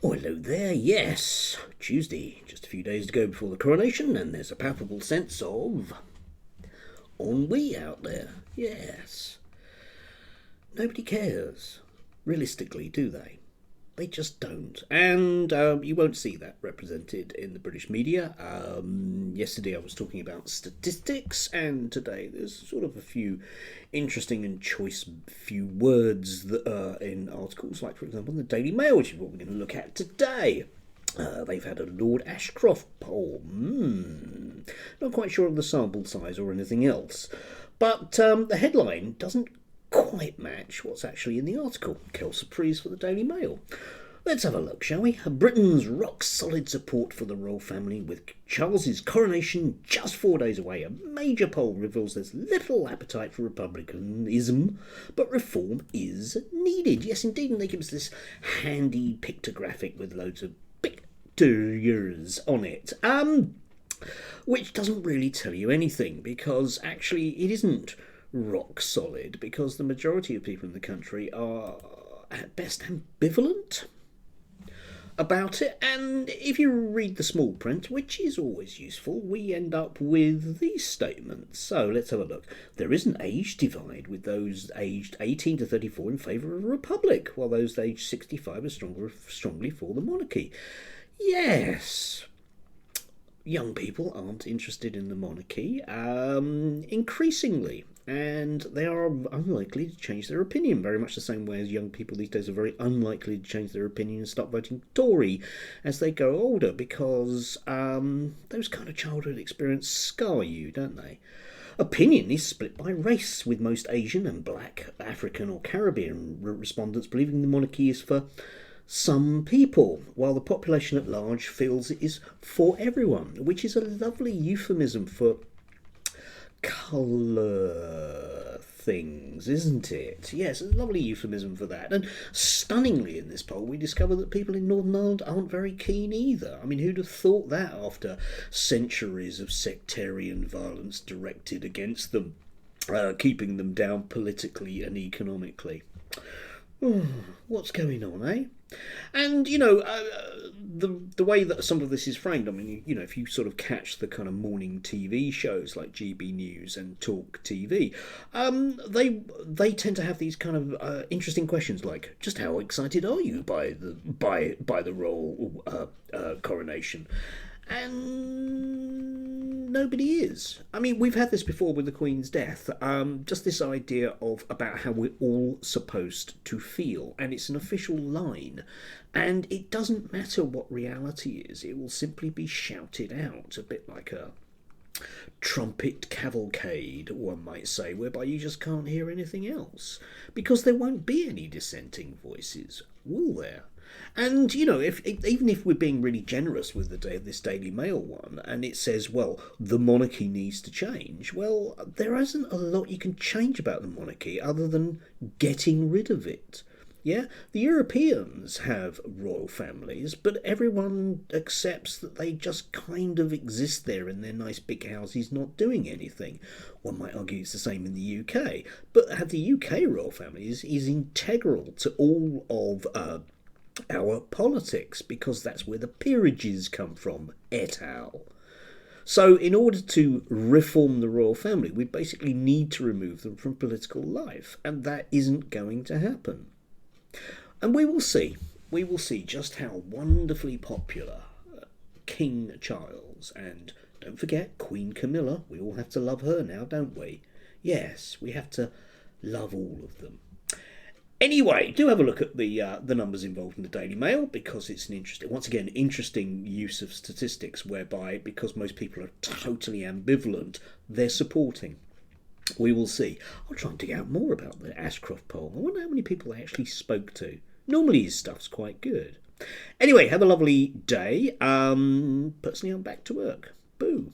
Oh, hello there, yes. Tuesday, just a few days to go before the coronation, and there's a palpable sense of ennui out there. Yes. Nobody cares, realistically, do they? They just don't. And you won't see that represented in the British media. Yesterday I was talking about statistics, and today there's sort of a few interesting and choice few words that are in articles, like, for example, in the Daily Mail, which is what we're going to look at today. They've had a Lord Ashcroft poll. Not quite sure of the sample size or anything else. But the headline doesn't quite match what's actually in the article. Kel surprise for the Daily Mail. Let's have a look, shall we? Britain's rock-solid support for the royal family with Charles's coronation just 4 days away. A major poll reveals there's little appetite for republicanism, but reform is needed. Yes, indeed, and they give us this handy pictographic with loads of pictures on it. Which doesn't really tell you anything, because actually it isn't rock solid, because the majority of people in the country are at best ambivalent about it. And if you read the small print, which is always useful, we end up with these statements. So let's have a look. There is an age divide, with those aged 18 to 34 in favour of a republic, while those aged 65 are strongly for the monarchy. Yes, young people aren't interested in the monarchy, increasingly, and they are unlikely to change their opinion, very much the same way as young people these days are very unlikely to change their opinion and start voting Tory as they grow older, because those kind of childhood experiences scar you, don't they? Opinion is split by race, with most Asian and black, African or Caribbean respondents believing the monarchy is for some people, while the population at large feels it is for everyone, which is a lovely euphemism for colour things, isn't it? Yes, a lovely euphemism for that. And stunningly, in this poll, we discover that people in Northern Ireland aren't very keen either. I mean, who'd have thought that after centuries of sectarian violence directed against them, keeping them down politically and economically? What's going on, eh? And the way that some of this is framed, I mean, if you sort of catch the kind of morning TV shows like GB News and Talk TV, they tend to have these kind of interesting questions, like, just how excited are you by the royal coronation? And nobody is. I mean, we've had this before with the Queen's death. Just this idea of about how we're all supposed to feel, and it's an official line, and it doesn't matter what reality is. It will simply be shouted out, a bit like a trumpet cavalcade, one might say, whereby you just can't hear anything else, because there won't be any dissenting voices, will there? And even if we're being really generous with this Daily Mail one, and it says, well, the monarchy needs to change, well, there isn't a lot you can change about the monarchy other than getting rid of it. Yeah, the Europeans have royal families, but everyone accepts that they just kind of exist there in their nice big houses not doing anything. One might argue it's the same in the UK, but the UK royal family is integral to all of our politics, because that's where the peerages come from, et al. So in order to reform the royal family, we basically need to remove them from political life, and that isn't going to happen. And we will see just how wonderfully popular King Charles, and don't forget Queen Camilla, we all have to love her now, don't we? Yes, we have to love all of them. Anyway, do have a look at the numbers involved in the Daily Mail, because it's an interesting use of statistics, whereby, because most people are totally ambivalent, they're supporting. We will see. I'll try and dig out more about the Ashcroft poll. I wonder how many people they actually spoke to. Normally his stuff's quite good. Anyway, have a lovely day. Personally, I'm back to work. Boo.